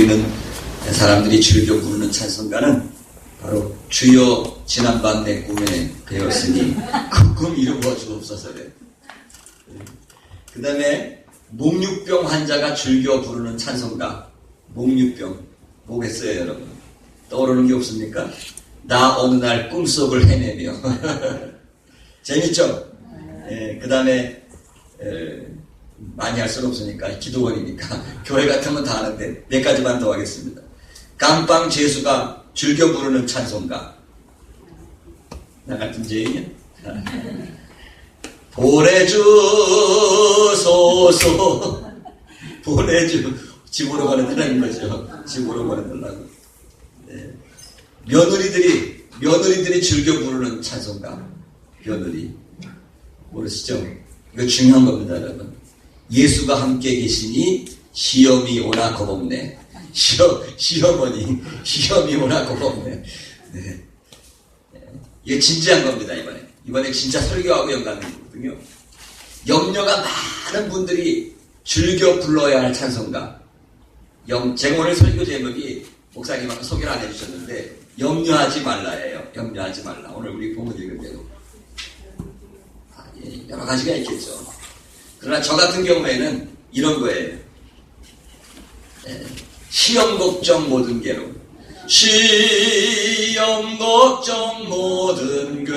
드리는 사람들이 즐겨 부르는 찬송가는 바로 주여 지난밤 내 꿈에 배웠으니 그 꿈 이루어 주옵소서래. 그 다음에 목류병 환자가 즐겨 부르는 찬송가, 목류병 뭐겠어요 여러분? 떠오르는 게 없습니까? 나 어느 날 꿈속을 헤매며 재밌죠? 그 다음에 많이 할 수는 없으니까 기도원이니까 교회 같으면 다 하는데 몇 가지만 더 하겠습니다. 감방 재수가 즐겨 부르는 찬송가, 나 같은 죄인이야? 보내주소서. 집으로 보내달라는 거죠. 집으로 보내달라고. 네. 며느리들이 즐겨 부르는 찬송가, 며느리. 모르시죠? 이거 중요한 겁니다, 여러분. 예수가 함께 계시니 시험이 오나 겁없네. 시어머니, 시험이 오나 겁없네. 네. 이게 진지한 겁니다, 이번에 진짜 설교하고 연관되거든요. 염려가 많은 분들이 즐겨 불러야 할 찬송가. 제가 오늘 설교 제목이 목사님하고 소개를 안 해주셨는데, 염려하지 말라예요. 염려하지 말라. 오늘 우리 본문 읽은 대로. 여러 가지가 있겠죠. 그러나 저 같은 경우에는 이런 거예요. 시험 걱정 모든 괴로. 시험 걱정 모든 괴로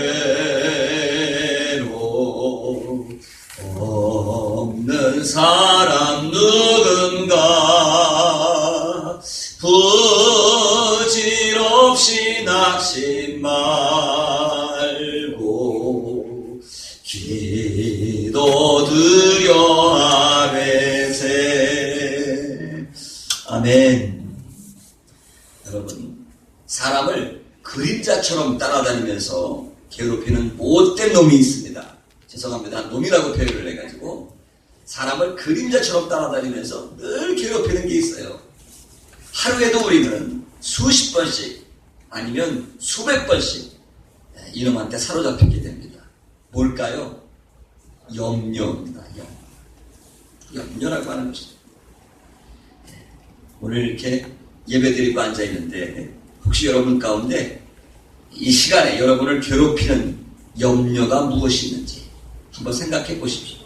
없는 사람 누군가 부질없이 낙심 말고 기도드려 아뢰세. 아멘. 여러분, 사람을 그림자처럼 따라다니면서 괴롭히는 못된 놈이 있습니다. 죄송합니다. 놈이라고 표현을 해가지고 사람을 그림자처럼 따라다니면서 늘 괴롭히는 게 있어요. 하루에도 우리는 수십 번씩 아니면 수백 번씩 이놈한테 사로잡히게 됩니다. 뭘까요? 염려입니다. 염려라고 하는 것입니다. 오늘 이렇게 예배드리고 앉아있는데 혹시 여러분 가운데 이 시간에 여러분을 괴롭히는 염려가 무엇이 있는지 한번 생각해 보십시오.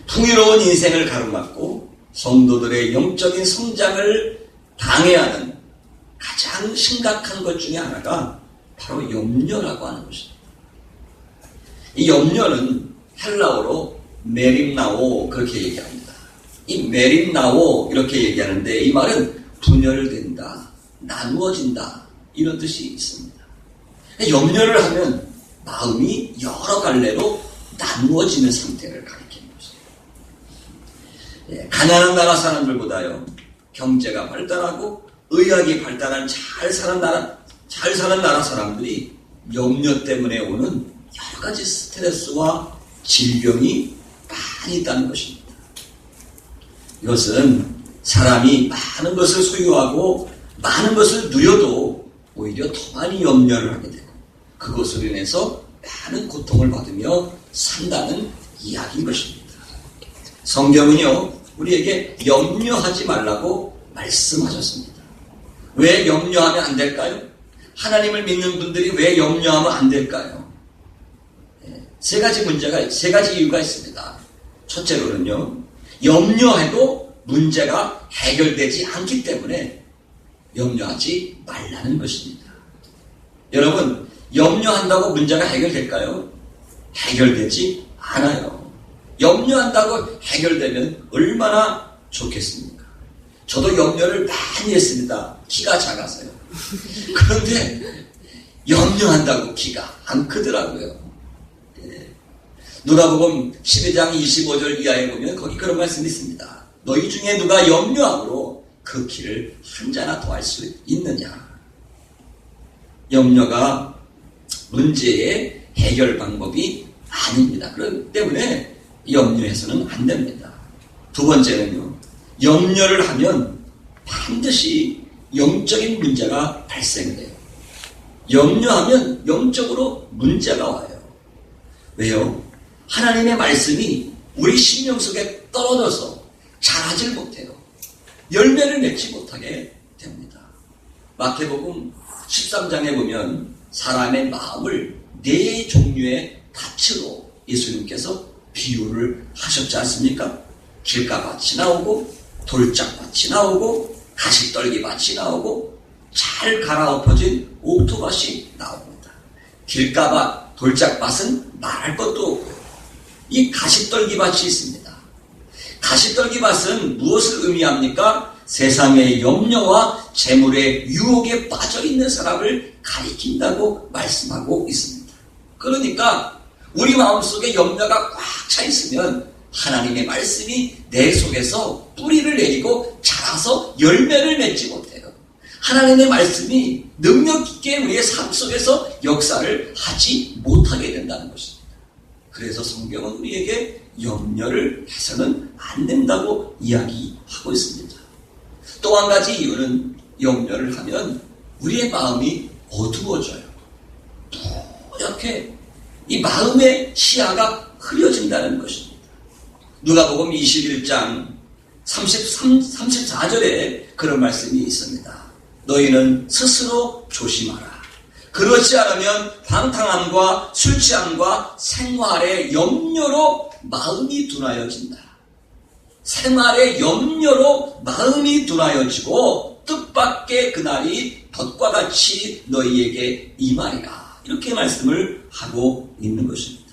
풍요로운 인생을 가로막고 성도들의 영적인 성장을 방해하는 가장 심각한 것 중에 하나가 바로 염려라고 하는 것입니다. 이 염려는 헬라어로 메림나오 그렇게 얘기합니다. 이 메림나오 이렇게 얘기하는데 이 말은 분열된다, 나누어진다 이런 뜻이 있습니다. 염려를 하면 마음이 여러 갈래로 나누어지는 상태를 가리키는 것입니다. 가난한 나라 사람들보다요 경제가 발달하고 의학이 발달한 잘 사는 나라 사람들이 염려 때문에 오는 여러 가지 스트레스와 질병이 많이 있다는 것입니다. 이것은 사람이 많은 것을 소유하고 많은 것을 누려도 오히려 더 많이 염려를 하게 되고 그것으로 인해서 많은 고통을 받으며 산다는 이야기인 것입니다. 성경은요 우리에게 염려하지 말라고 말씀하셨습니다. 왜 염려하면 안 될까요? 하나님을 믿는 분들이 왜 염려하면 안 될까요? 세 가지 이유가 있습니다. 첫째로는요 염려해도 문제가 해결되지 않기 때문에 염려하지 말라는 것입니다. 여러분, 염려한다고 문제가 해결될까요? 해결되지 않아요. 염려한다고 해결되면 얼마나 좋겠습니까? 저도 염려를 많이 했습니다. 키가 작아서요. 그런데 염려한다고 키가 안 크더라고요. 누가복음 12장 25절 이하에 보면 거기 그런 말씀이 있습니다. 너희 중에 누가 염려함으로 그 키를 한 자나 더할 수 있느냐. 염려가 문제의 해결 방법이 아닙니다. 그렇기 때문에 염려해서는 안 됩니다. 두 번째는요. 염려를 하면 반드시 영적인 문제가 발생돼요. 염려하면 영적으로 문제가 와요. 왜요? 하나님의 말씀이 우리 심령 속에 떨어져서 자라질 못해요. 열매를 맺지 못하게 됩니다. 마태복음 13장에 보면 사람의 마음을 네 종류의 밭으로 예수님께서 비유를 하셨지 않습니까? 길가밭이 나오고 돌짝밭이 나오고 가시떨기밭이 나오고 잘 갈아엎어진 옥토밭이 나옵니다. 길가밭, 돌짝밭은 말할 것도 없고요. 이 가시떨기밭이 있습니다. 가시떨기밭은 무엇을 의미합니까? 세상의 염려와 재물의 유혹에 빠져있는 사람을 가리킨다고 말씀하고 있습니다. 그러니까 우리 마음속에 염려가 꽉 차 있으면 하나님의 말씀이 내 속에서 뿌리를 내리고 자라서 열매를 맺지 못해요. 하나님의 말씀이 능력 있게 우리의 삶 속에서 역사를 하지 못하게 된다는 것입니다. 그래서 성경은 우리에게 염려를 해서는 안 된다고 이야기하고 있습니다. 또 한 가지 이유는 염려를 하면 우리의 마음이 어두워져요. 이렇게 이 마음의 시야가 흐려진다는 것입니다. 누가복음 21장 34절에 그런 말씀이 있습니다. 너희는 스스로 조심하라. 그렇지 않으면 방탕함과 술 취함과 생활의 염려로 마음이 둔하여진다. 생활의 염려로 마음이 둔하여지고 뜻밖의 그날이 덫과 같이 너희에게 임하리라. 이렇게 말씀을 하고 있는 것입니다.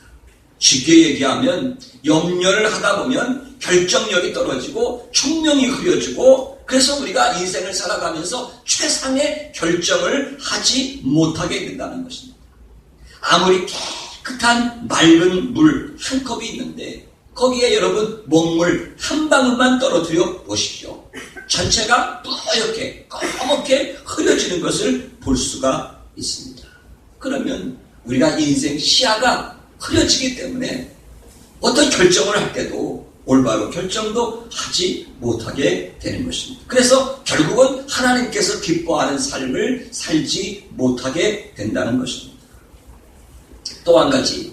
쉽게 얘기하면 염려를 하다 보면 결정력이 떨어지고 총명이 흐려지고 그래서 우리가 인생을 살아가면서 최상의 결정을 하지 못하게 된다는 것입니다. 아무리 깨끗한 맑은 물 한 컵이 있는데 거기에 여러분 먹물 한 방울만 떨어뜨려 보십시오. 전체가 뿌옇게 검게 흐려지는 것을 볼 수가 있습니다. 그러면 우리가 인생 시야가 흐려지기 때문에 어떤 결정을 할 때도 올바른 결정도 하지 못하게 되는 것입니다. 그래서 결국은 하나님께서 기뻐하는 삶을 살지 못하게 된다는 것입니다. 또 한 가지,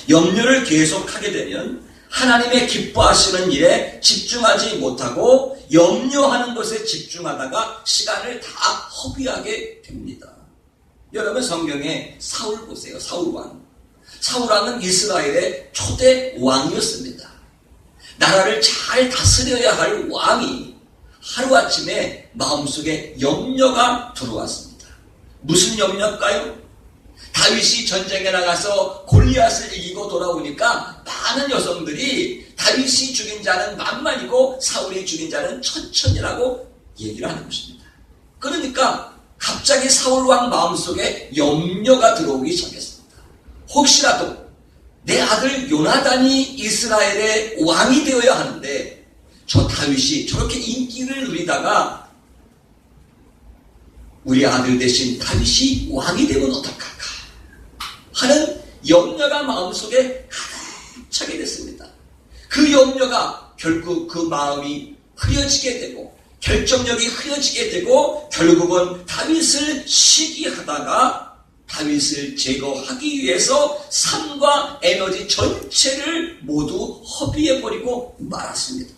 염려를 계속하게 되면 하나님의 기뻐하시는 일에 집중하지 못하고 염려하는 것에 집중하다가 시간을 다 허비하게 됩니다. 여러분 성경에 사울 보세요. 사울왕. 사울왕은 이스라엘의 초대 왕이었습니다. 나라를 잘 다스려야 할 왕이 하루아침에 마음속에 염려가 들어왔습니다. 무슨 염려일까요? 다윗이 전쟁에 나가서 골리앗을 이기고 돌아오니까 많은 여성들이 다윗이 죽인 자는 만만이고 사울이 죽인 자는 천천이라고 얘기를 하는 것입니다. 그러니까 갑자기 사울왕 마음속에 염려가 들어오기 시작했습니다. 혹시라도 내 아들 요나단이 이스라엘의 왕이 되어야 하는데 저 다윗이 저렇게 인기를 누리다가 우리 아들 대신 다윗이 왕이 되면 어떡할까 하는 염려가 마음속에 가득 차게 됐습니다. 그 염려가 결국 그 마음이 흐려지게 되고 결정력이 흐려지게 되고 결국은 다윗을 시기하다가 다윗을 제거하기 위해서 삶과 에너지 전체를 모두 허비해버리고 말았습니다.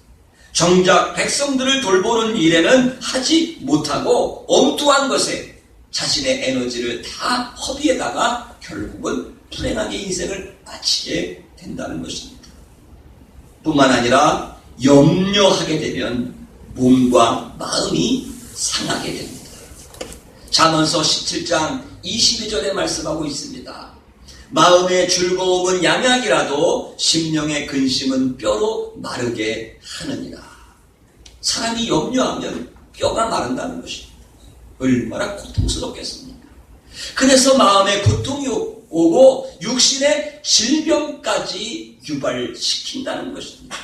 정작 백성들을 돌보는 일에는 하지 못하고 엉뚱한 것에 자신의 에너지를 다 허비에다가 결국은 불행하게 인생을 마치게 된다는 것입니다. 뿐만 아니라 염려하게 되면 몸과 마음이 상하게 됩니다. 잠언서 17장 22절에 말씀하고 있습니다. 마음의 즐거움은 양약이라도 심령의 근심은 뼈로 마르게 하느니라. 사람이 염려하면 뼈가 마른다는 것입니다. 얼마나 고통스럽겠습니까? 그래서 마음에 고통이 오고 육신의 질병까지 유발시킨다는 것입니다.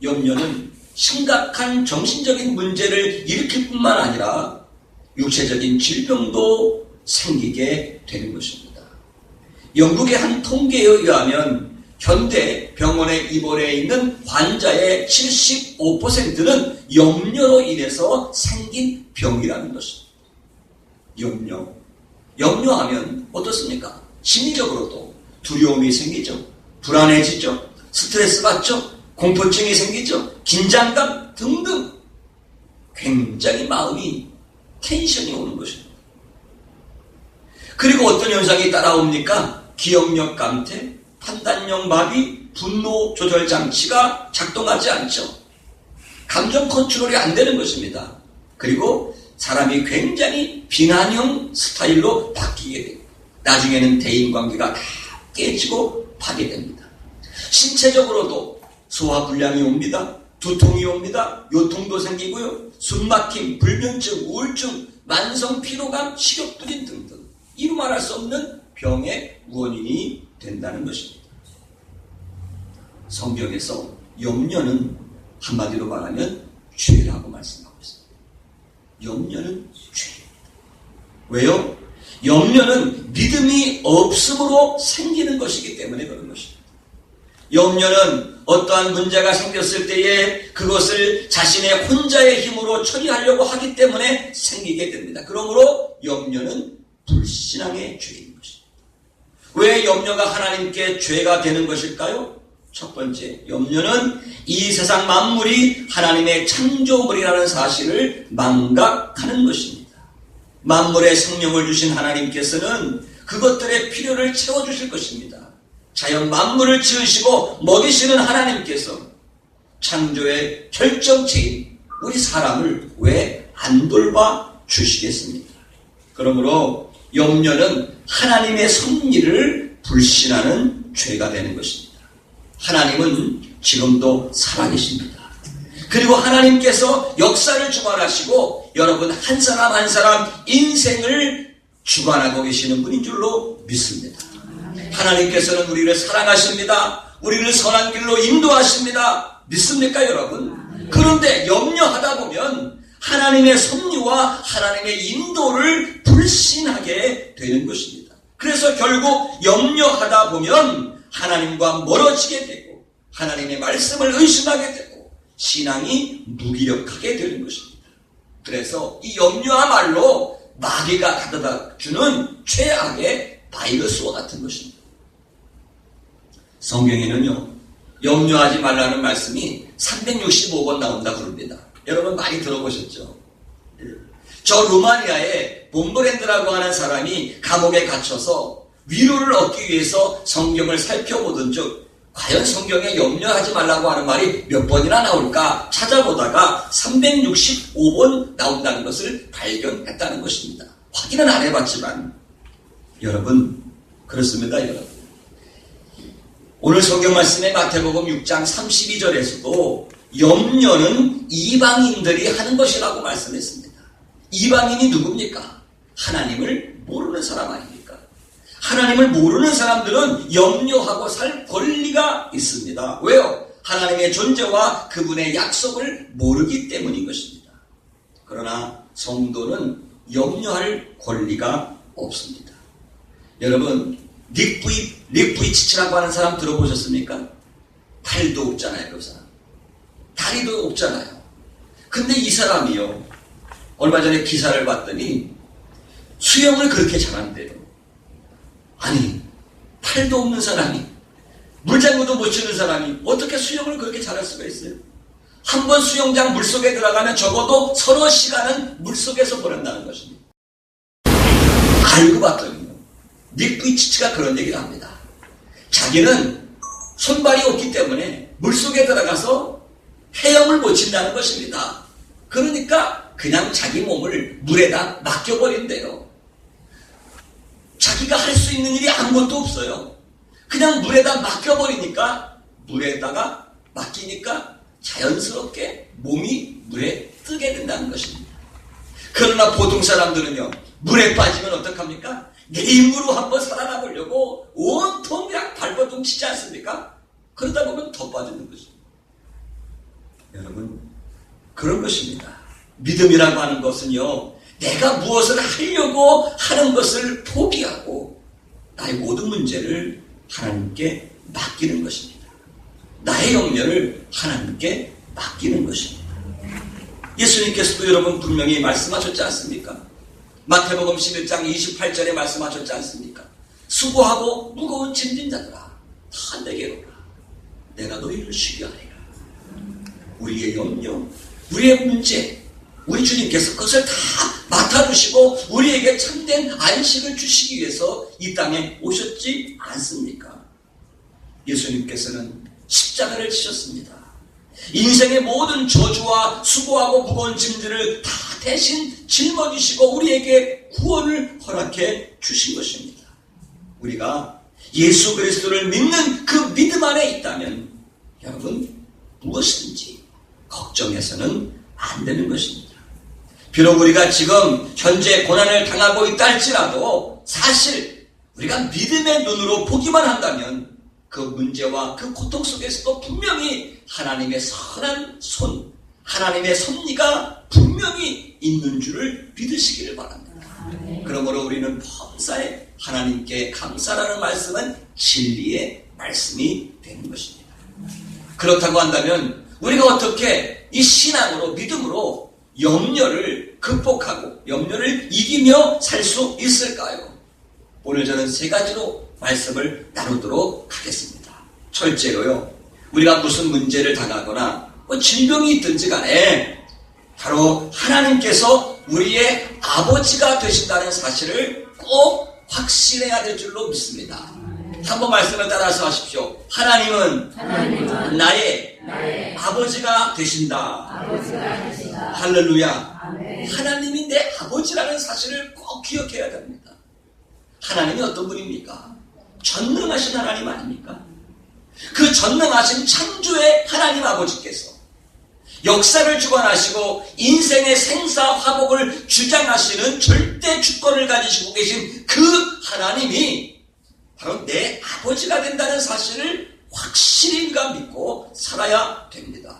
염려는 심각한 정신적인 문제를 일으킬 뿐만 아니라 육체적인 질병도 생기게 되는 것입니다. 영국의 한 통계에 의하면 현대 병원에 입원해 있는 환자의 75%는 염려로 인해서 생긴 병이라는 것입니다. 염려하면 어떻습니까? 심리적으로도 두려움이 생기죠. 불안해지죠. 스트레스 받죠. 공포증이 생기죠. 긴장감 등등 굉장히 마음이 텐션이 오는 것입니다. 그리고 어떤 현상이 따라옵니까? 기억력 감퇴, 판단력 마비, 분노 조절 장치가 작동하지 않죠. 감정 컨트롤이 안 되는 것입니다. 그리고 사람이 굉장히 비난형 스타일로 바뀌게 돼요. 나중에는 대인관계가 다 깨지고 파괴됩니다. 신체적으로도 소화불량이 옵니다. 두통이 옵니다. 요통도 생기고요. 숨막힘, 불면증, 우울증, 만성 피로감, 식욕불인 등등 이루 말할 수 없는 병의 원인이 된다는 것입니다. 성경에서 염려는 한마디로 말하면 죄라고 말씀하고 있습니다. 염려는 죄입니다. 왜요? 염려는 믿음이 없음으로 생기는 것이기 때문에 그런 것입니다. 염려는 어떠한 문제가 생겼을 때에 그것을 자신의 혼자의 힘으로 처리하려고 하기 때문에 생기게 됩니다. 그러므로 염려는 불신앙의 죄인 것입니다. 왜 염려가 하나님께 죄가 되는 것일까요? 첫 번째, 염려는 이 세상 만물이 하나님의 창조물이라는 사실을 망각하는 것입니다. 만물에 생명을 주신 하나님께서는 그것들의 필요를 채워주실 것입니다. 자연 만물을 지으시고 먹이시는 하나님께서 창조의 결정체인 우리 사람을 왜 안 돌봐 주시겠습니까? 그러므로 염려는 하나님의 섭리를 불신하는 죄가 되는 것입니다. 하나님은 지금도 살아계십니다. 그리고 하나님께서 역사를 주관하시고 여러분 한 사람 한 사람 인생을 주관하고 계시는 분인 줄로 믿습니다. 하나님께서는 우리를 사랑하십니다. 우리를 선한 길로 인도하십니다. 믿습니까 여러분? 그런데 염려하다 보면 하나님의 섭리와 하나님의 인도를 불신하게 되는 것입니다. 그래서 결국 염려하다 보면 하나님과 멀어지게 되고 하나님의 말씀을 의심하게 되고 신앙이 무기력하게 되는 것입니다. 그래서 이 염려야말로 마귀가 가져다 주는 최악의 바이러스와 같은 것입니다. 성경에는요, 염려하지 말라는 말씀이 365번 나온다 그럽니다. 여러분 많이 들어보셨죠? 저 루마니아에 몬브랜드라고 하는 사람이 감옥에 갇혀서 위로를 얻기 위해서 성경을 살펴보던 즉 과연 성경에 염려하지 말라고 하는 말이 몇 번이나 나올까 찾아보다가 365번 나온다는 것을 발견했다는 것입니다. 확인은 안 해봤지만 여러분 그렇습니다. 여러분 오늘 성경 말씀의 마태복음 6장 32절에서도 염려는 이방인들이 하는 것이라고 말씀했습니다. 이방인이 누굽니까? 하나님을 모르는 사람 아닙니까? 하나님을 모르는 사람들은 염려하고 살 권리가 있습니다. 왜요? 하나님의 존재와 그분의 약속을 모르기 때문인 것입니다. 그러나 성도는 염려할 권리가 없습니다. 여러분 닉 부이치치라고 하는 사람 들어보셨습니까? 팔도 없잖아요. 그 사람. 다리도 없잖아요. 근데 이 사람이요. 얼마 전에 기사를 봤더니 수영을 그렇게 잘한대요. 아니 팔도 없는 사람이 물장구도 못 치는 사람이 어떻게 수영을 그렇게 잘할 수가 있어요? 한 번 수영장 물속에 들어가면 적어도 서너 시간은 물속에서 보낸다는 것입니다. 알고 봤더니요. 닉 부이치치가 그런 얘기를 합니다. 자기는 손발이 없기 때문에 물속에 들어가서 헤엄을 못 친다는 것입니다. 그러니까 그냥 자기 몸을 물에다 맡겨버린대요. 자기가 할 수 있는 일이 아무것도 없어요. 그냥 물에다 맡겨버리니까 물에다가 맡기니까 자연스럽게 몸이 물에 뜨게 된다는 것입니다. 그러나 보통 사람들은요. 물에 빠지면 어떡합니까? 내 힘으로 한번 살아나 보려고 온통 그냥 발버둥 치지 않습니까? 그러다 보면 더 빠지는 것입니다. 여러분 그런 것입니다. 믿음이라고 하는 것은요. 내가 무엇을 하려고 하는 것을 포기하고 나의 모든 문제를 하나님께 맡기는 것입니다. 나의 염려를 하나님께 맡기는 것입니다. 예수님께서도 여러분 분명히 말씀하셨지 않습니까? 마태복음 11장 28절에 말씀하셨지 않습니까? 수고하고 무거운 짐진 자들아 다 내게로 오라. 내가 너희를 쉬게 하리라. 우리의 염려, 우리의 문제, 우리 주님께서 그것을 다 맡아주시고 우리에게 참된 안식을 주시기 위해서 이 땅에 오셨지 않습니까? 예수님께서는 십자가를 지셨습니다. 인생의 모든 저주와 수고하고 무거운 짐들을 다 대신 짊어지시고 우리에게 구원을 허락해 주신 것입니다. 우리가 예수 그리스도를 믿는 그 믿음 안에 있다면 여러분 무엇이든지 걱정해서는 안 되는 것입니다. 비록 우리가 지금 현재 고난을 당하고 있다 할지라도 사실 우리가 믿음의 눈으로 보기만 한다면 그 문제와 그 고통 속에서도 분명히 하나님의 선한 손, 하나님의 섭리가 분명히 있는 줄을 믿으시기를 바랍니다. 그러므로 우리는 범사에 하나님께 감사라는 말씀은 진리의 말씀이 되는 것입니다. 그렇다고 한다면 우리가 어떻게 이 신앙으로 믿음으로 염려를 극복하고 염려를 이기며 살 수 있을까요? 오늘 저는 세 가지로 말씀을 나누도록 하겠습니다. 첫째로요, 우리가 무슨 문제를 당하거나 질병이 있든지 간에 바로 하나님께서 우리의 아버지가 되신다는 사실을 꼭 확신해야 될 줄로 믿습니다. 한번 말씀을 따라서 하십시오. 하나님은 나의 아버지가 되신다. 할렐루야. 아멘. 하나님이 내 아버지라는 사실을 꼭 기억해야 됩니다. 하나님이 어떤 분입니까? 전능하신 하나님 아닙니까? 그 전능하신 창조의 하나님 아버지께서 역사를 주관하시고 인생의 생사화복을 주장하시는 절대 주권을 가지시고 계신 그 하나님이 바로 내 아버지가 된다는 사실을 확실히 믿고 살아야 됩니다.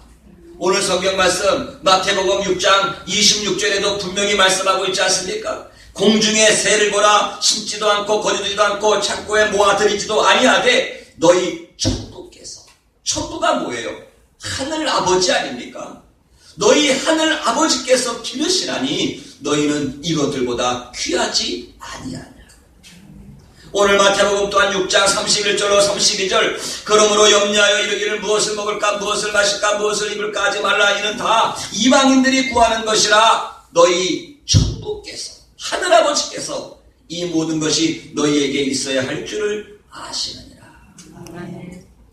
오늘 성경 말씀 마태복음 6장 26절에도 분명히 말씀하고 있지 않습니까? 공중의 새를 보라, 심지도 않고 거두지도 않고 창고에 모아들이지도 아니하되 너희 천부께서, 천부가 뭐예요? 하늘 아버지 아닙니까? 너희 하늘 아버지께서 기르시나니 너희는 이것들보다 귀하지 아니하냐. 오늘 마태복음 또한 6장 31절로 32절 그러므로 염려하여 이르기를 무엇을 먹을까 무엇을 마실까 무엇을 입을까 하지 말라. 이는 다 이방인들이 구하는 것이라. 너희 천부께서, 하늘아버지께서 이 모든 것이 너희에게 있어야 할 줄을 아시느니라.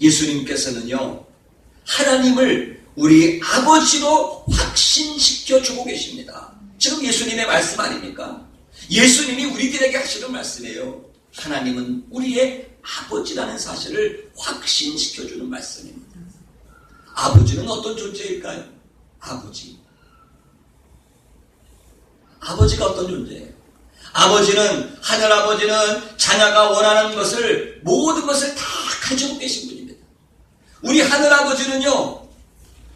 예수님께서는요, 하나님을 우리 아버지로 확신시켜 주고 계십니다. 지금 예수님의 말씀 아닙니까? 예수님이 우리들에게 하시는 말씀이에요. 하나님은 우리의 아버지라는 사실을 확신시켜주는 말씀입니다. 아버지는 어떤 존재일까요? 아버지가 어떤 존재예요? 아버지는, 하늘아버지는 자녀가 원하는 것을, 모든 것을 다 가지고 계신 분입니다. 우리 하늘아버지는요,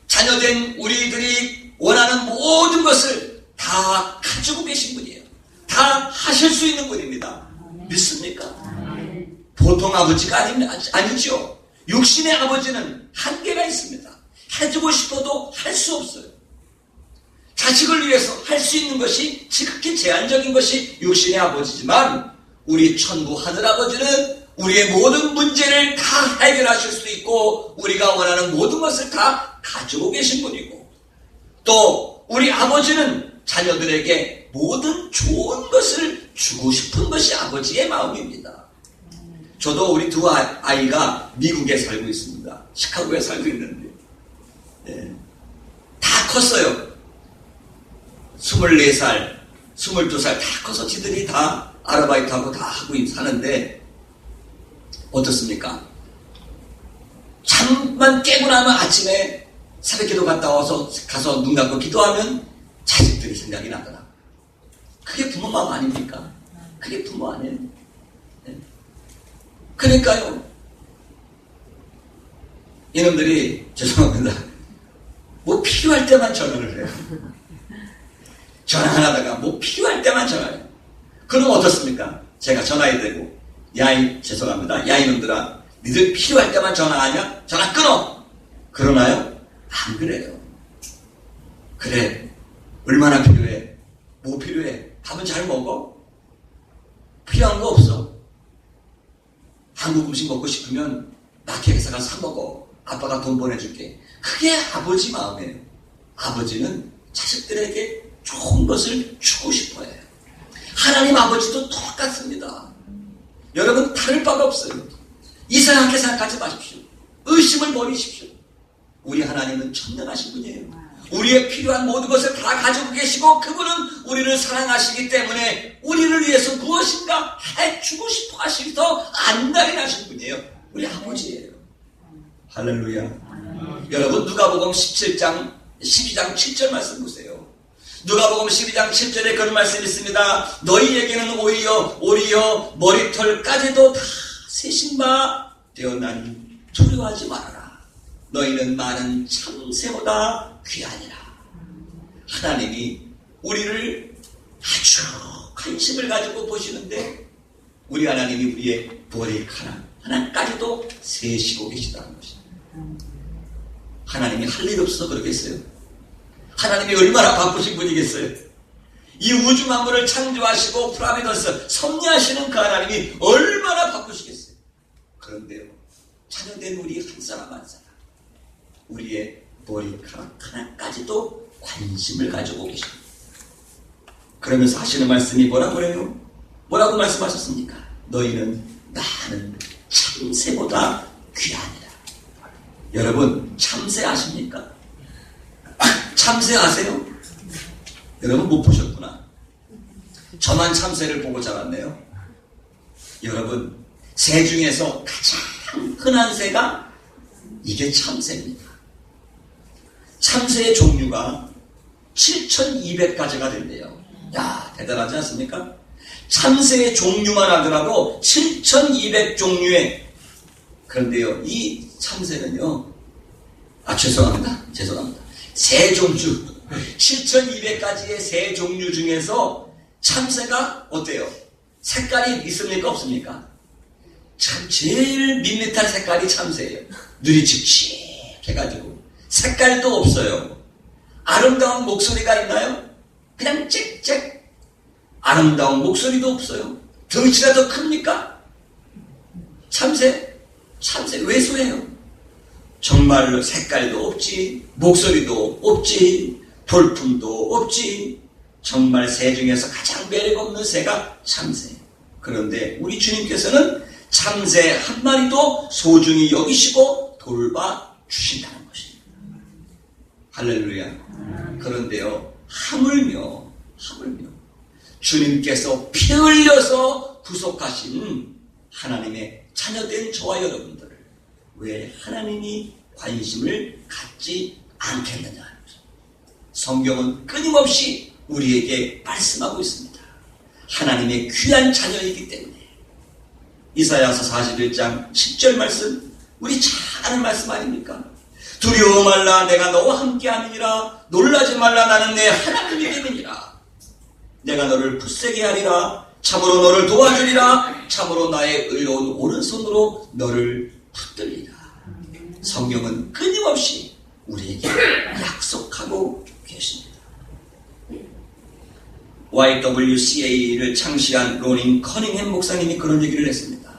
자녀된 우리들이 원하는 모든 것을 다 가지고 계신 분이에요. 다 하실 수 있는 분입니다. 믿습니까? 보통 아버지가 아니죠. 육신의 아버지는 한계가 있습니다. 해주고 싶어도 할 수 없어요. 자식을 위해서 할 수 있는 것이 지극히 제한적인 것이 육신의 아버지지만 우리 천부 하늘아버지는 우리의 모든 문제를 다 해결하실 수 있고 우리가 원하는 모든 것을 다 가지고 계신 분이고 또 우리 아버지는 자녀들에게 모든 좋은 것을 주고 싶은 것이 아버지의 마음입니다. 저도 우리 두 아이가 미국에 살고 있습니다. 시카고에 살고 있는데 다 컸어요. 24살, 22살 다 커서 지들이 다 아르바이트하고 다 하고 사는데 어떻습니까? 잠만 깨고 나면 아침에 새벽기도 갔다 와서 가서 눈 감고 기도하면 자식들이 생각이 나더라. 그게 부모 마음 아닙니까? 그게 부모 아니에요. 네. 그러니까요. 이놈들이 죄송합니다. 뭐 필요할 때만 전화를 해요. 전화 안 하다가 뭐 필요할 때만 전화해요. 그럼 어떻습니까? 제가 전화해 대고 죄송합니다. 야 이놈들아, 니들 필요할 때만 전화하냐? 전화 끊어. 그러나요? 안 그래요. 그래. 얼마나 필요해? 뭐 필요해? 밥은 잘 먹어? 필요한 거 없어. 한국 음식 먹고 싶으면 마켓에서 가서 사 먹어. 아빠가 돈 보내줄게. 그게 아버지 마음이에요. 아버지는 자식들에게 좋은 것을 주고 싶어 해요. 하나님 아버지도 똑같습니다. 여러분, 다를 바가 없어요. 이상하게 생각하지 마십시오. 의심을 버리십시오. 우리 하나님은 천명하신 분이에요. 우리의 필요한 모든 것을 다 가지고 계시고 그분은 우리를 사랑하시기 때문에 우리를 위해서 무엇인가 해주고 싶어 하시기도 안달이나신 분이에요. 우리 아버지예요. 할렐루야. 여러분, 누가복음 12장 7절 말씀 보세요. 누가복음 12장 7절에 그런 말씀이 있습니다. 너희에게는 오히려 머리털까지도 다 세신 바 되었나니 두려워하지 말아라. 너희는 많은 참새보다 귀하니라. 하나님이 우리를 아주 관심을 가지고 보시는데 우리 하나님이 우리의 머리카락 하나까지도 세시고 계시다는 것입니다. 하나님이 할 일 없어서 그러겠어요? 하나님이 얼마나 바쁘신 분이겠어요? 이 우주 만물을 창조하시고 프라미던스 섭리하시는 그 하나님이 얼마나 바쁘시겠어요? 그런데요, 자녀된 우리 한 사람 한 사람 우리의 머리카락 하나까지도 관심을 가지고 계십니다. 그러면서 하시는 말씀이 뭐라고 그래요? 뭐라고 말씀하셨습니까? 너희는 많은 참새보다 귀하니라. 여러분, 참새 아십니까? 참새 아세요? 여러분 못 보셨구나. 저만 참새를 보고 자랐네요. 여러분, 새 중에서 가장 흔한 새가 이게 참새입니다. 참새의 종류가 7,200가지가 된대요. 야, 대단하지 않습니까? 참새의 종류만 하더라도 7,200종류의, 그런데요, 이 참새는요, 죄송합니다. 새 종류, 7,200가지의 새 종류 중에서 참새가 어때요? 색깔이 있습니까? 없습니까? 참, 제일 밋밋한 색깔이 참새예요. 눈이 칙칙해가지고. 색깔도 없어요. 아름다운 목소리가 있나요? 그냥 짹짹. 아름다운 목소리도 없어요. 덩치가 더 큽니까? 참새 왜소해요. 정말로 색깔도 없지, 목소리도 없지, 볼품도 없지. 정말 새 중에서 가장 매력 없는 새가 참새. 그런데 우리 주님께서는 참새 한 마리도 소중히 여기시고 돌봐 주신다는 것입니다. 할렐루야. 그런데요, 하물며 주님께서 피 흘려서 구속하신 하나님의 자녀된 저와 여러분들을 왜 하나님이 관심을 갖지 않겠느냐. 성경은 끊임없이 우리에게 말씀하고 있습니다. 하나님의 귀한 자녀이기 때문에. 이사야서 41장 10절 말씀, 우리 잘 아는 말씀 아닙니까? 두려워 말라, 내가 너와 함께 하느니라. 놀라지 말라, 나는 내 하나님이 됨이니라. 내가 너를 굳세게 하리라. 참으로 너를 도와주리라. 참으로 나의 의로운 오른손으로 너를 붙들리라. 성경은 끊임없이 우리에게 약속하고 계십니다. YWCA를 창시한 로닝 커닝햄 목사님이 그런 얘기를 했습니다.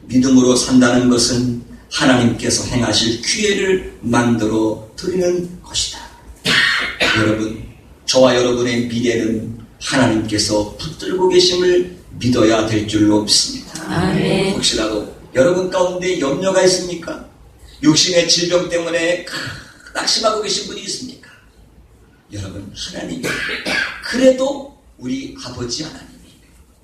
믿음으로 산다는 것은 하나님께서 행하실 기회를 만들어 드리는 것이다. 여러분, 저와 여러분의 미래는 하나님께서 붙들고 계심을 믿어야 될 줄로 믿습니다. 아멘. 혹시라도 여러분 가운데 염려가 있습니까? 육신의 질병 때문에 낙심하고 계신 분이 있습니까? 여러분, 하나님이 그래도 우리 아버지 하나님이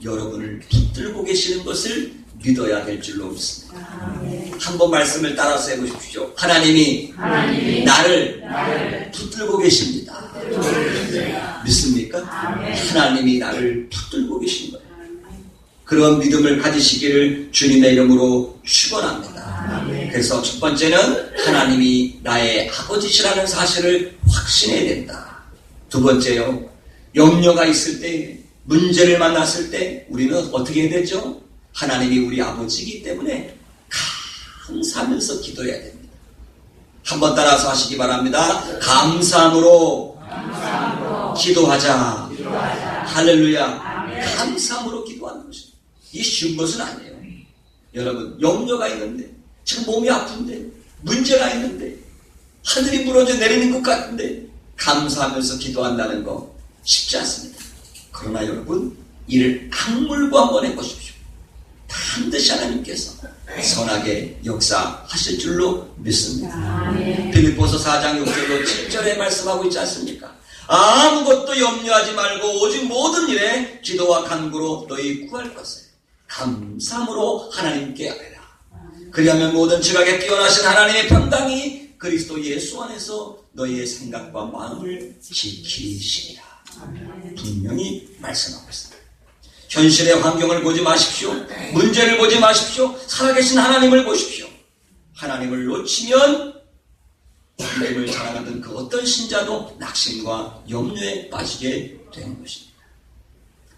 여러분을 붙들고 계시는 것을 믿어야 될 줄로 믿습니다. 한번 말씀을 따라서 해보십시오. 하나님이 나를 붙들고 계십니다. 믿습니까? 하나님이 나를 붙들고 계신 거예요. 그런 믿음을 가지시기를 주님의 이름으로 축원합니다. 그래서 첫 번째는 하나님이 나의 아버지시라는 사실을 확신해야 된다. 두 번째요, 염려가 있을 때, 문제를 만났을 때 우리는 어떻게 해야 되죠? 하나님이 우리 아버지이기 때문에 감사하면서 기도해야 됩니다. 한번 따라서 하시기 바랍니다. 감사함으로 기도하자. 할렐루야. 감사함으로 기도하는 것입니다. 이게 쉬운 것은 아니에요. 여러분, 염려가 있는데, 지금 몸이 아픈데, 문제가 있는데, 하늘이 무너져 내리는 것 같은데 감사하면서 기도한다는 거 쉽지 않습니다. 그러나 여러분, 이를 악물고 한번 해보십시오. 반드시 하나님께서 선하게 역사하실 줄로 믿습니다. 빌립보서 4장 6절로 7절에 말씀하고 있지 않습니까? 아무것도 염려하지 말고 오직 모든 일에 기도와 간구로 너희 구할 것을 감사함으로 하나님께 아뢰라. 그리하면 모든 지각에 뛰어나신 하나님의 평강이 그리스도 예수 안에서 너희의 생각과 마음을 지키시리라. 분명히 말씀하고 있습니다. 현실의 환경을 보지 마십시오. 문제를 보지 마십시오. 살아계신 하나님을 보십시오. 하나님을 놓치면 하나님을 사랑하던 그 어떤 신자도 낙심과 염려에 빠지게 되는 것입니다.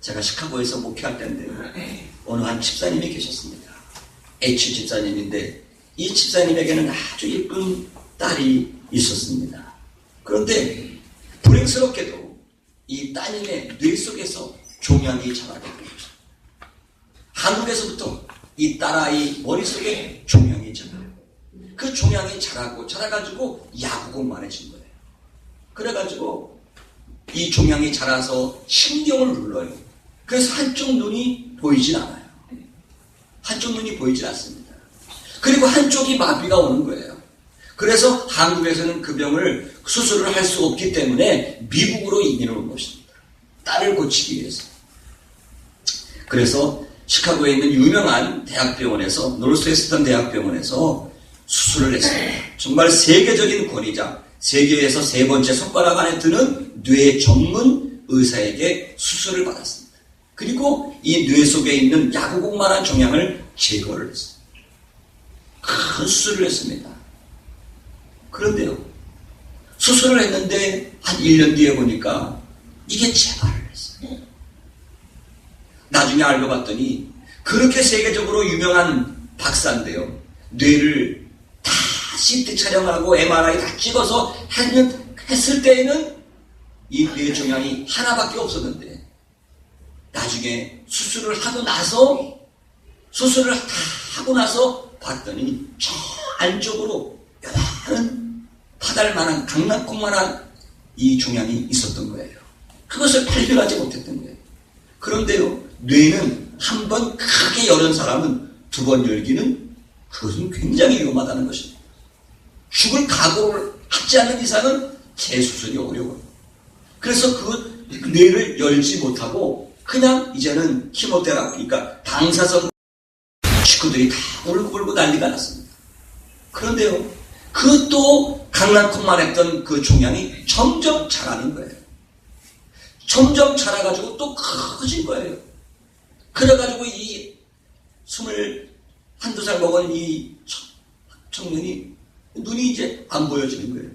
제가 시카고에서 목회할 때인데요, 어느 한 집사님이 계셨습니다. H 집사님인데 이 집사님에게는 아주 예쁜 딸이 있었습니다. 그런데 불행스럽게도 이 따님의 뇌 속에서 종양이 자라게 됩니다. 한국에서부터 이 딸아이 머릿속에 종양이 자라요. 그 종양이 자라가지고 야구공만해진 거예요. 그래가지고 이 종양이 자라서 신경을 눌러요. 그래서 한쪽 눈이 보이진 않아요. 한쪽 눈이 보이진 않습니다. 그리고 한쪽이 마비가 오는 거예요. 그래서 한국에서는 그 병을 수술을 할 수 없기 때문에 미국으로 이민을 온 것입니다. 딸을 고치기 위해서. 그래서 시카고에 있는 유명한 대학병원에서, 노스웨스턴 대학병원에서 수술을 했습니다. 정말 세계적인 권위자, 세계에서 세 번째 손가락 안에 드는 뇌 전문 의사에게 수술을 받았습니다. 그리고 이 뇌 속에 있는 야구공만한 종양을 제거를 했습니다. 큰 수술을 했습니다. 그런데요, 수술을 했는데 한 1년 뒤에 보니까 이게 재발을 했어요. 나중에 알고 봤더니 그렇게 세계적으로 유명한 박사인데요, 뇌를 다 CT 촬영하고 MRI 다 찍어서 했을 때에는 이 뇌 종양이 하나밖에 없었는데, 나중에 수술을 하고 나서 봤더니 저 안쪽으로 요만한 파달만한 강낭콩만한 이 종양이 있었던 거예요. 그것을 발견하지 못했던 거예요. 그런데요, 뇌는 한 번 크게 여는 사람은 두 번 열기는 그것은 굉장히 위험하다는 것입니다. 죽을 각오를 하지 않는 이상은 재수술이 어려워요. 그래서 그 뇌를 열지 못하고 그냥 이제는 키모테라피, 그러니까 방사선 식구들이 다 울고 난리가 났습니다. 그런데요, 그것도 강낭콩만 했던 그 종양이 점점 자라는 거예요. 점점 자라가지고 또 커진 거예요. 그래가지고 이 21~22살 먹은 이 청년이 눈이 이제 안 보여지는 거예요.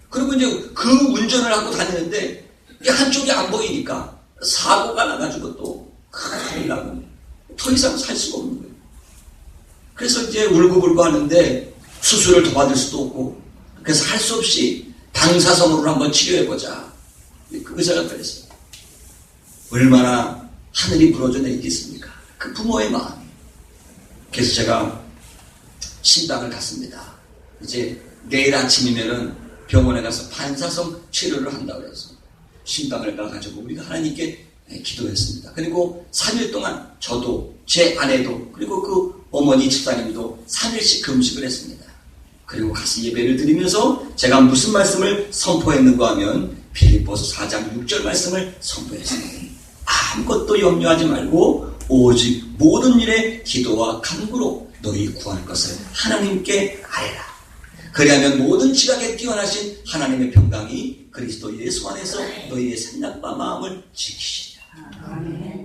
그리고 이제 그 운전을 하고 다니는데 한쪽이 안 보이니까 사고가 나가지고 또 큰일 나고 더 이상 살 수가 없는 거예요. 그래서 이제 울고불고 하는데 수술을 더 받을 수도 없고, 그래서 할 수 없이 방사선으로 한번 치료해보자. 그 의사가 그랬어요. 얼마나 하늘이 부러져 내리겠습니까? 그 부모의 마음이. 그래서 제가 신방을 갔습니다. 이제 내일 아침이면은 병원에 가서 반사성 치료를 한다고 해서 신방을 가가지고 우리가 하나님께 기도했습니다. 그리고 3일 동안 저도 제 아내도 그리고 그 어머니 집사님도 3일씩 금식을 했습니다. 그리고 가서 예배를 드리면서 제가 무슨 말씀을 선포했는가 하면 빌립보서 4장 6절 말씀을 선포했습니다. 아무것도 염려하지 말고 오직 모든 일에 기도와 간구로 너희 구할 것을 하나님께 아뢰라. 그리하면 모든 지각에 뛰어나신 하나님의 평강이 그리스도 예수 안에서 너희의 생각과 마음을 지키시리라.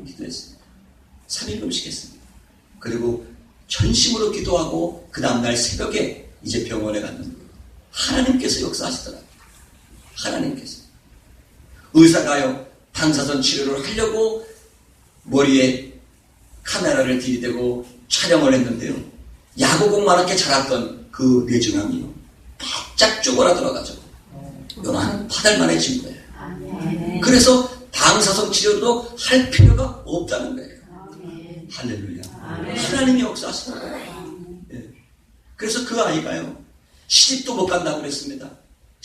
기도했습니다. 3일 금식했습니다. 그리고 전심으로 기도하고 그 다음날 새벽에 이제 병원에 갔는데 하나님께서 역사하시더라고요. 하나님께서. 의사가요, 방사선 치료를 하려고 머리에 카메라를 들이대고 촬영을 했는데요, 야구공만하게 자랐던 그 뇌종양이요, 바짝 쪼그라들어가지고 요만한 파달만해진 거예요. 그래서 방사선 치료도 할 필요가 없다는 거예요. 할렐루야. 하나님이 역사하시더라고요. 그래서 그 아이가요, 시집도 못 간다고 그랬습니다.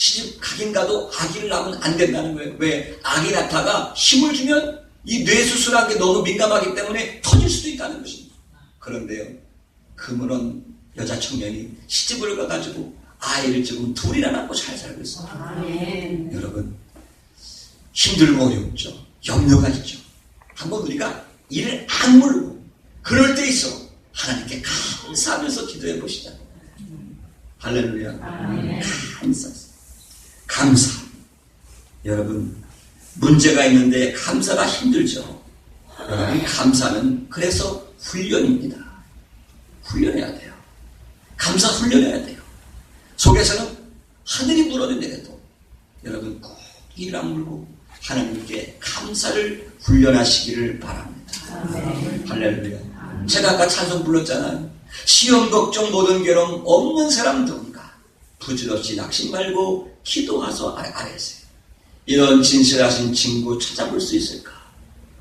시집 가긴 가도 아기를 낳으면 안 된다는 거예요. 왜? 아기 낳다가 힘을 주면 이 뇌수술한 게 너무 민감하기 때문에 터질 수도 있다는 것입니다. 그런데요, 그물은 여자 청년이 시집을 가가지고 아이를 지금 둘이나 낳고 잘 살고 있습니다. 아멘. 여러분, 힘들고 어렵죠. 염려가 있죠. 한번 우리가 이를 악물고 그럴 때 있어 하나님께 감사하면서 기도해 보시자. 할렐루야. 아멘. 감사. 여러분, 문제가 있는데 감사가 힘들죠. 여러분, 감사는 그래서 훈련입니다. 훈련해야 돼요. 감사 훈련해야 돼요. 속에서는 하늘이 무너져내려도 여러분 꼭 이를 악물고 하나님께 감사를 훈련하시기를 바랍니다. 아멘. 할렐루야. 제가 아까 찬송 불렀잖아요. 시험 걱정 모든 괴로움 없는 사람 누군가 부질없이 낙심 말고 기도하소 아뢰세요. 이런 진실하신 친구 찾아볼 수 있을까?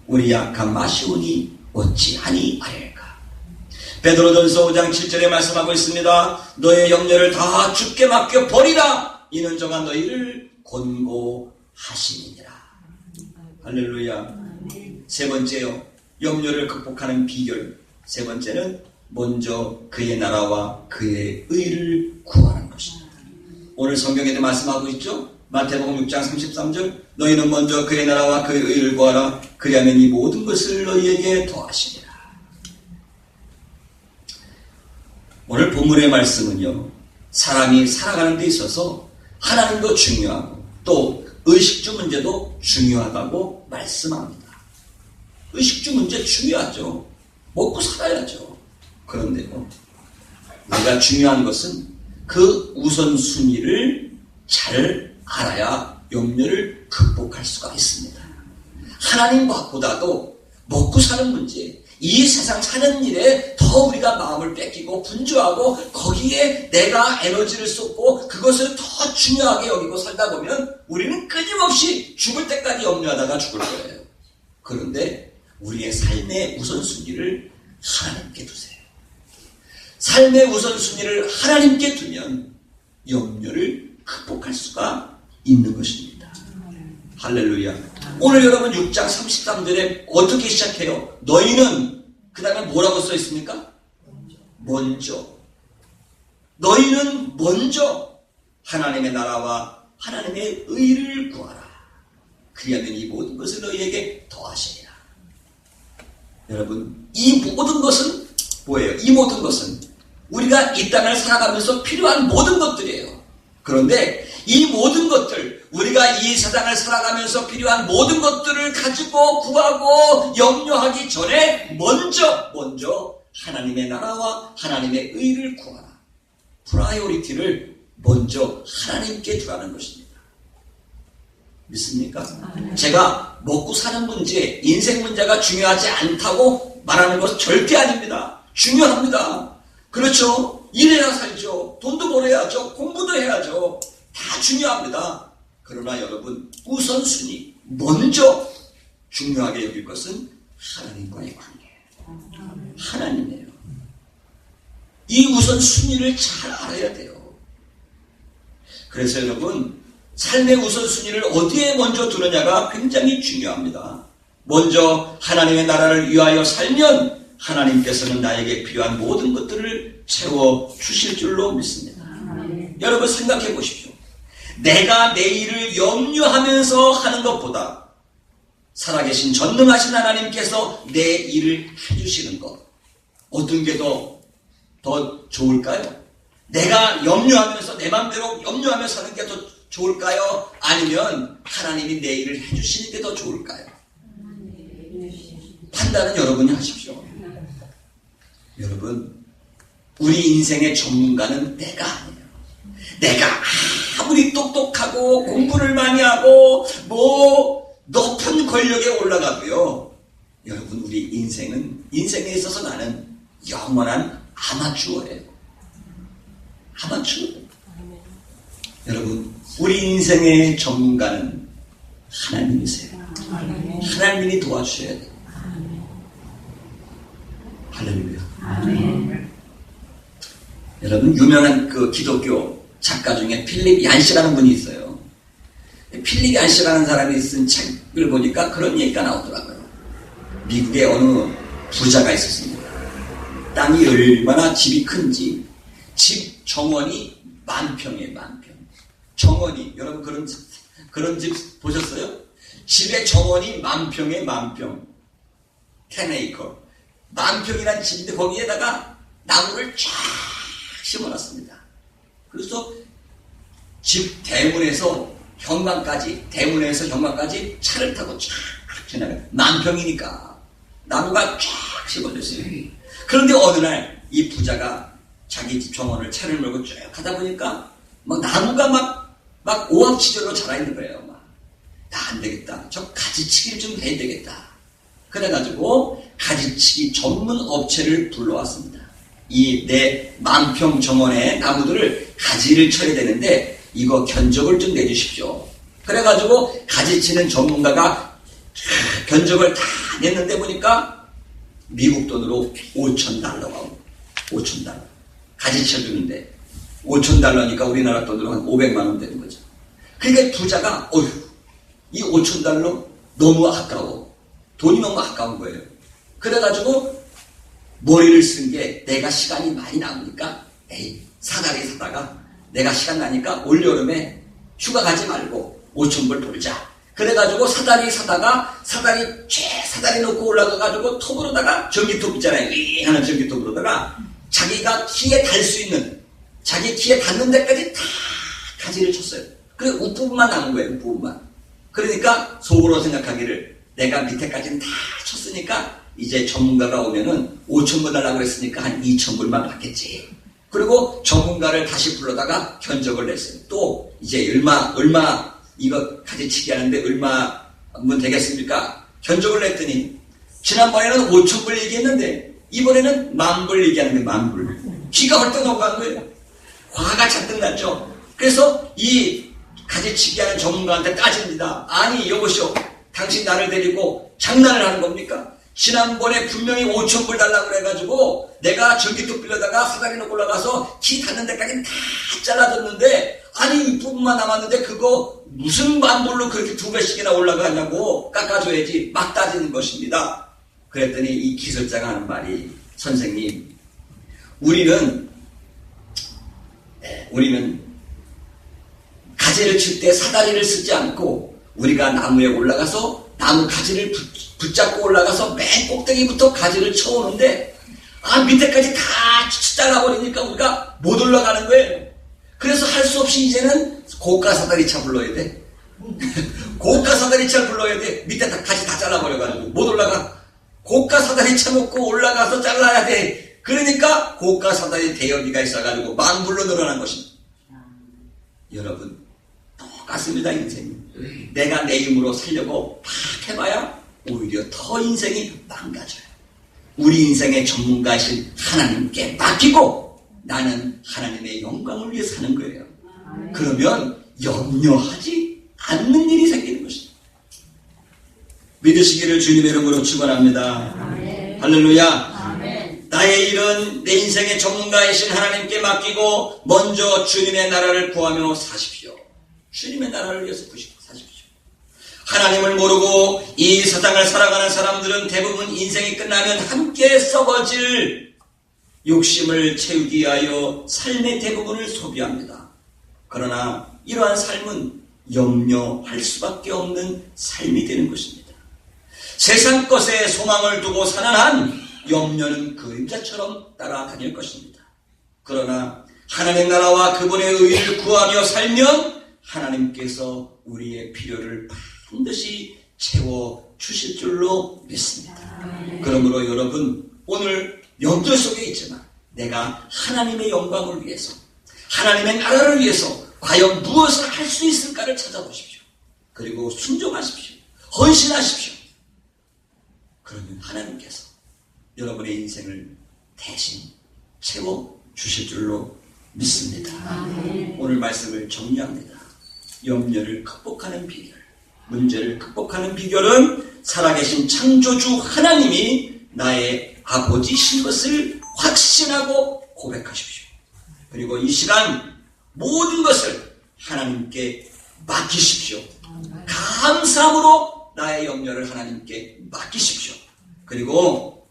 우리 약한 마시오니 어찌하니 아뢰까? 베드로전서 5장 7절에 말씀하고 있습니다. 너의 염려를 다 주께 맡겨 버리라. 이는 정한 너희를 권고하시니라. 할렐루야. 세 번째요, 염려를 극복하는 비결. 세 번째는 먼저 그의 나라와 그의 의를 구하는 것입니다. 오늘 성경에도 말씀하고 있죠. 마태복음 6장 33절, 너희는 먼저 그의 나라와 그의 의를 구하라. 그리하면 이 모든 것을 너희에게 더하시리라. 오늘 본문의 말씀은요, 사람이 살아가는 데 있어서 하나님도 중요하고 또 의식주 문제도 중요하다고 말씀합니다. 의식주 문제 중요하죠. 먹고 살아야죠. 그런데요, 우리가 중요한 것은 그 우선순위를 잘 알아야 염려를 극복할 수가 있습니다. 하나님보다도 먹고 사는 문제, 이 세상 사는 일에 더 우리가 마음을 뺏기고 분주하고 거기에 내가 에너지를 쏟고 그것을 더 중요하게 여기고 살다 보면 우리는 끊임없이 죽을 때까지 염려하다가 죽을 거예요. 그런데 우리의 삶의 우선순위를 하나님께 두세요. 삶의 우선순위를 하나님께 두면 염려를 극복할 수가 있는 것입니다. 할렐루야. 오늘 여러분 6장 33절에 어떻게 시작해요? 너희는, 그 다음에 뭐라고 써 있습니까? 먼저. 너희는 먼저 하나님의 나라와 하나님의 의를 구하라. 그리하면 이 모든 것을 너희에게 더하시리라. 여러분, 이 모든 것은 뭐예요? 이 모든 것은 우리가 이 땅을 살아가면서 필요한 모든 것들이에요. 그런데 이 모든 것들, 우리가 이 세상을 살아가면서 필요한 모든 것들을 가지고 구하고 염려하기 전에 먼저 하나님의 나라와 하나님의 의를 구하라. 프라이오리티를 먼저 하나님께 두라는 것입니다. 믿습니까? 제가 먹고 사는 문제, 인생 문제가 중요하지 않다고 말하는 것은 절대 아닙니다. 중요합니다. 그렇죠? 일해야 살죠. 돈도 벌어야죠. 공부도 해야죠. 다 중요합니다. 그러나 여러분, 우선순위, 먼저 중요하게 여길 것은 하나님과의 관계예요. 하나님이에요. 이 우선순위를 잘 알아야 돼요. 그래서 여러분, 삶의 우선순위를 어디에 먼저 두느냐가 굉장히 중요합니다. 먼저 하나님의 나라를 위하여 살면 하나님께서는 나에게 필요한 모든 것들을 채워주실 줄로 믿습니다. 여러분 생각해 보십시오. 내가 내일을 염려하면서 하는 것보다 살아계신 전능하신 하나님께서 내 일을 해주시는 것, 어떤 게 더 좋을까요? 내가 염려하면서 내 마음대로 염려하면서 하는 게 더 좋을까요? 아니면 하나님이 내 일을 해주시는 게 더 좋을까요? 판단은 여러분이 하십시오. 여러분, 우리 인생의 전문가는 내가 아니에요. 내가 아무리 똑똑하고 공부를 많이 하고 높은 권력에 올라가도요, 여러분, 우리 인생에 있어서 나는 영원한 아마추어예요. 아마추어. 여러분, 우리 인생의 전문가는 하나님이세요. 하나님이 도와주셔야 돼요. 할렐루야. 여러분, 유명한 그 기독교 작가 중에 필립 얀시라는 분이 있어요. 필립 얀시라는 사람이 쓴 책을 보니까 그런 얘기가 나오더라고요. 미국에 어느 부자가 있었습니다. 땅이 얼마나 집이 큰지 집 정원이 10,000평이에요. 10,000평. 정원이 여러분 그런 집 보셨어요? 집의 정원이 10,000평에 10,000평. 10acre. 10,000평이라는 집인데 거기에다가 나무를 쫙 심어놨습니다. 그래서 집 대문에서 현관까지 차를 타고 쫙 지나가요. 10,000평이니까 나무가 쫙 심어졌어요. 그런데 어느 날 이 부자가 자기 집 정원을 차를 몰고 쭉 가다 보니까 막 나무가 막 오합지졸로 자라있는 거예요. 나 안 되겠다. 저 가지치기를 좀 해야 되겠다. 그래가지고 가지치기 전문 업체를 불러왔습니다. 이 내 10,000평 정원의 나무들을 가지를 쳐야 되는데 이거 견적을 좀 내주십시오. 그래가지고 가지치는 전문가가 견적을 다 냈는데 보니까 미국 돈으로 $5,000가 5,000달러. 가지쳐주는데 $5,000니까 우리나라 돈으로 한 500만 원 되는 거죠. 그러니까 부자가 어휴 이 $5,000 너무 아까워. 돈이 너무 아까운 거예요. 그래가지고 머리를 쓴 게 내가 시간이 많이 남으니까 사다리 사다가 내가 시간 나니까 올여름에 휴가 가지 말고 5,000불 돌자. 그래가지고 사다리 사다가 사다리 놓고 올라가가지고 톱으로다가 전기톱 있잖아요. 윙 하는 전기톱으로다가 자기가 키에 달 수 있는 자기 키에 닿는 데까지 다 가지를 쳤어요. 그래 윗부분만 남은 거예요. 윗부분만. 그러니까 속으로 생각하기를 내가 밑에까지는 다 쳤으니까 이제 전문가가 오면은 5,000불 달라고 했으니까 한 2,000불만 받겠지. 그리고 전문가를 다시 불러다가 견적을 냈어요. 또 이제 얼마 이거 가지치기 하는데 얼마면 되겠습니까? 견적을 냈더니 지난번에는 5,000불 얘기했는데 이번에는 10,000불 얘기하는데 10,000불. 귀가 헐떡 넘어간 거예요. 화가 잔뜩 났죠. 그래서 이 가지치기 하는 전문가한테 따집니다. 아니 여보시오. 당신 나를 데리고 장난을 하는 겁니까? 지난번에 분명히 5,000불 달라고 그래가지고 내가 전기톱 빌려다가 사다리 놓고 올라가서 키 닿는 데까지 다 잘라줬는데 아니 윗부분만 남았는데 그거 무슨 10,000불로 그렇게 2배씩이나 올라가냐고 깎아줘야지 막 따지는 것입니다. 그랬더니 이 기술자가 하는 말이 선생님 우리는 가지를 칠 때 사다리를 쓰지 않고 우리가 나무에 올라가서 나무 가지를 붙잡고 올라가서 맨 꼭대기부터 가지를 쳐오는데 밑에까지 다 잘라버리니까 우리가 못 올라가는 거예요. 그래서 할 수 없이 이제는 고가 사다리차 불러야 돼. 고가 사다리차 불러야 돼. 밑에 가지 다 잘라버려가지고 못 올라가. 고가 사다리차 놓고 올라가서 잘라야 돼. 그러니까 고가 사다리 대여비가 있어가지고 10,000불로 늘어난 것입니다. 여러분 똑같습니다. 인생이. 내가 내 힘으로 살려고 막 해봐야 오히려 더 인생이 망가져요. 우리 인생의 전문가이신 하나님께 맡기고 나는 하나님의 영광을 위해 사는 거예요. 그러면 염려하지 않는 일이 생기는 것입니다. 믿으시기를 주님의 이름으로 축원합니다. 할렐루야. 나의 일은 내 인생의 전문가이신 하나님께 맡기고 먼저 주님의 나라를 구하며 사십시오. 주님의 나라를 위해서 사십시오. 하나님을 모르고 이 세상을 살아가는 사람들은 대부분 인생이 끝나면 함께 썩어질 욕심을 채우기 위하여 삶의 대부분을 소비합니다. 그러나 이러한 삶은 염려할 수밖에 없는 삶이 되는 것입니다. 세상 것에 소망을 두고 사는 한 염려는 그림자처럼 따라다닐 것입니다. 그러나 하나님 나라와 그분의 의를 구하며 살면 하나님께서 우리의 필요를 반드시 채워주실 줄로 믿습니다. 그러므로 여러분 오늘 염려 속에 있지만 내가 하나님의 영광을 위해서 하나님의 나라를 위해서 과연 무엇을 할 수 있을까를 찾아보십시오. 그리고 순종하십시오. 헌신하십시오. 그러면 하나님께서 여러분의 인생을 대신 채워주실 줄로 믿습니다. 오늘 말씀을 정리합니다. 염려를 극복하는 비결, 문제를 극복하는 비결은 살아계신 창조주 하나님이 나의 아버지신 것을 확신하고 고백하십시오. 그리고 이 시간 모든 것을 하나님께 맡기십시오. 감사함으로 나의 염려를 하나님께 맡기십시오. 그리고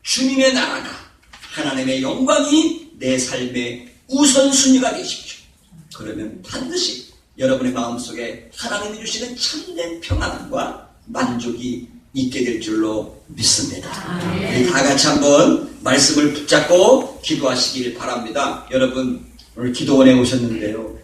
주님의 나라가, 하나님의 영광이 내 삶의 우선순위가 되십시오. 그러면 반드시 여러분의 마음속에 하나님이 주시는 참된 평안과 만족이 있게 될 줄로 믿습니다. 우리 다 같이 한번 말씀을 붙잡고 기도하시길 바랍니다. 여러분, 오늘 기도원에 오셨는데요,